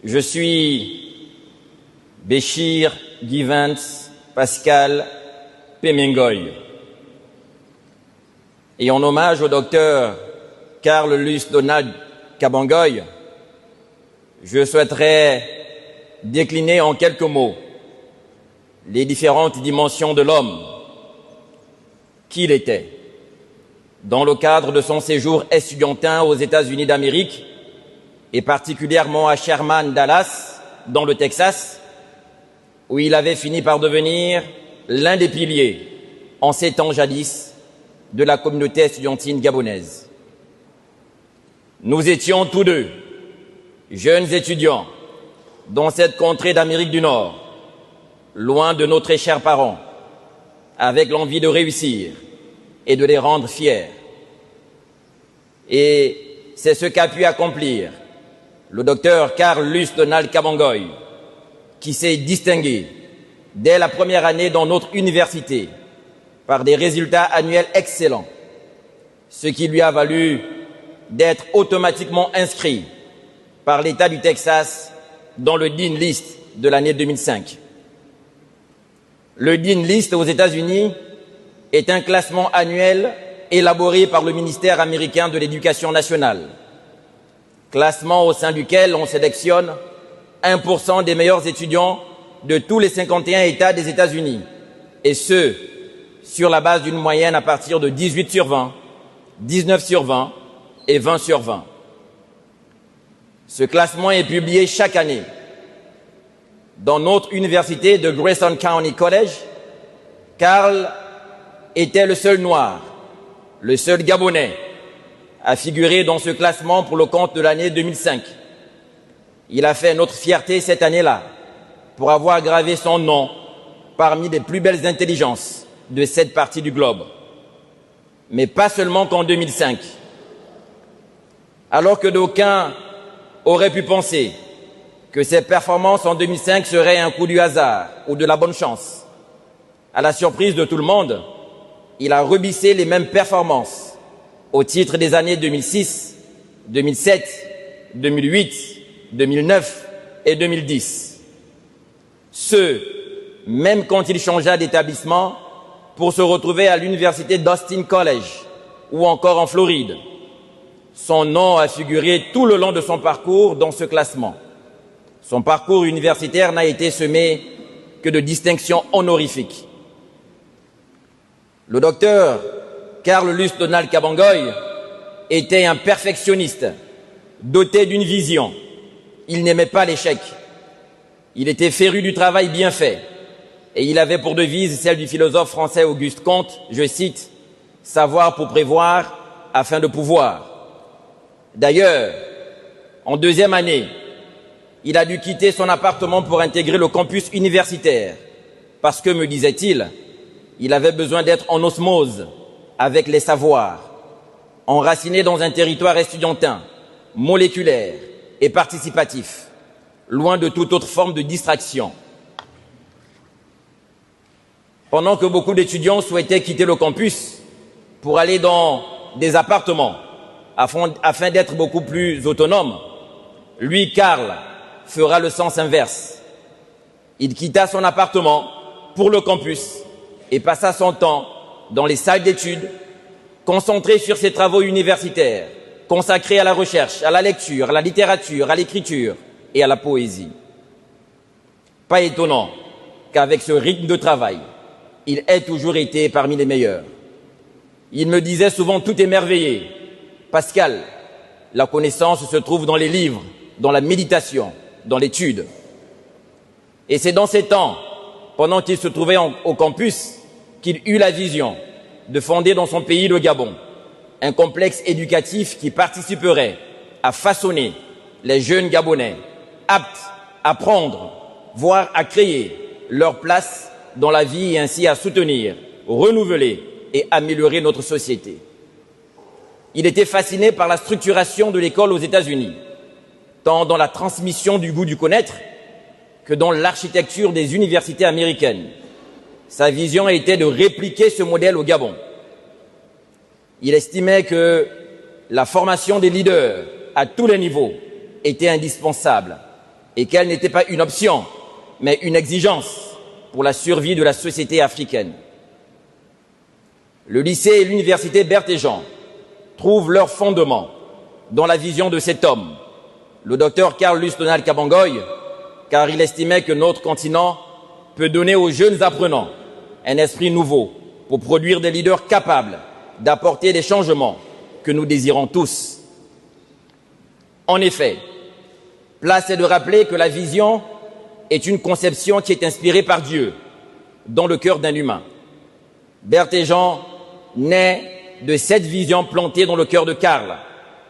Je suis Béchir Givens Pascal Pemengoy. Et en hommage au docteur Carl Lust Donald Kabangoy, je souhaiterais décliner en quelques mots les différentes dimensions de l'homme qu'il était. Dans le cadre de son séjour estudiantin aux États-Unis d'Amérique, et particulièrement à Sherman, Dallas, dans le Texas, où il avait fini par devenir l'un des piliers, en ces temps jadis, de la communauté estudiantine gabonaise. Nous étions tous deux jeunes étudiants dans cette contrée d'Amérique du Nord, loin de nos très chers parents, avec l'envie de réussir et de les rendre fiers. Et c'est ce qu'a pu accomplir le docteur Carl Lust Donald Kabangoy, qui s'est distingué dès la première année dans notre université par des résultats annuels excellents, ce qui lui a valu d'être automatiquement inscrit par l'État du Texas dans le Dean List de l'année 2005. Le Dean List aux États-Unis est un classement annuel élaboré par le ministère américain de l'Éducation nationale, classement au sein duquel on sélectionne 1% des meilleurs étudiants de tous les 51 États des États-Unis, et ce, sur la base d'une moyenne à partir de 18 sur 20, 19 sur 20 et 20 sur 20. Ce classement est publié chaque année. Dans notre université de Grayson County College, Carl était le seul noir, le seul Gabonais à figurer dans ce classement pour le compte de l'année 2005. Il a fait notre fierté cette année-là pour avoir gravé son nom parmi les plus belles intelligences de cette partie du globe. Mais pas seulement qu'en 2005. Alors que d'aucuns auraient pu penser que ses performances en 2005 seraient un coup du hasard ou de la bonne chance, à la surprise de tout le monde, il a rebissé les mêmes performances au titre des années 2006, 2007, 2008, 2009 et 2010. Ce, même quand il changea d'établissement pour se retrouver à l'université d'Austin College ou encore en Floride. Son nom a figuré tout le long de son parcours dans ce classement. Son parcours universitaire n'a été semé que de distinctions honorifiques. Le docteur Carl Lust Donald Kabangoy était un perfectionniste, doté d'une vision. Il n'aimait pas l'échec. Il était féru du travail bien fait. Et il avait pour devise celle du philosophe français Auguste Comte, je cite, « Savoir pour prévoir afin de pouvoir ». D'ailleurs, en deuxième année, il a dû quitter son appartement pour intégrer le campus universitaire, parce que, me disait-il, il avait besoin d'être en osmose avec les savoirs, enraciné dans un territoire estudiantin, moléculaire et participatif, loin de toute autre forme de distraction. Pendant que beaucoup d'étudiants souhaitaient quitter le campus pour aller dans des appartements afin d'être beaucoup plus autonomes, lui, Carl, fera le sens inverse. Il quitta son appartement pour le campus et passa son temps dans les salles d'études, concentré sur ses travaux universitaires, consacrés à la recherche, à la lecture, à la littérature, à l'écriture et à la poésie. Pas étonnant qu'avec ce rythme de travail, il ait toujours été parmi les meilleurs. Il me disait souvent tout émerveillé, « Pascal, la connaissance se trouve dans les livres, dans la méditation, dans l'étude. » Et c'est dans ces temps, pendant qu'il se trouvait au campus, qu'il eut la vision de fonder dans son pays, le Gabon, un complexe éducatif qui participerait à façonner les jeunes Gabonais aptes à prendre, voire à créer leur place dans la vie et ainsi à soutenir, renouveler et améliorer notre société. Il était fasciné par la structuration de l'école aux États-Unis, tant dans la transmission du goût du connaître que dans l'architecture des universités américaines. Sa vision était de répliquer ce modèle au Gabon. Il estimait que la formation des leaders à tous les niveaux était indispensable et qu'elle n'était pas une option, mais une exigence pour la survie de la société africaine. Le lycée et l'université Berthe et Jean trouvent leur fondement dans la vision de cet homme, le docteur Carl Lus Donald Kabangoye, car il estimait que notre continent peut donner aux jeunes apprenants un esprit nouveau pour produire des leaders capables d'apporter des changements que nous désirons tous. En effet, place est de rappeler que la vision est une conception qui est inspirée par Dieu dans le cœur d'un humain. Berthe et Jean naît de cette vision plantée dans le cœur de Karl,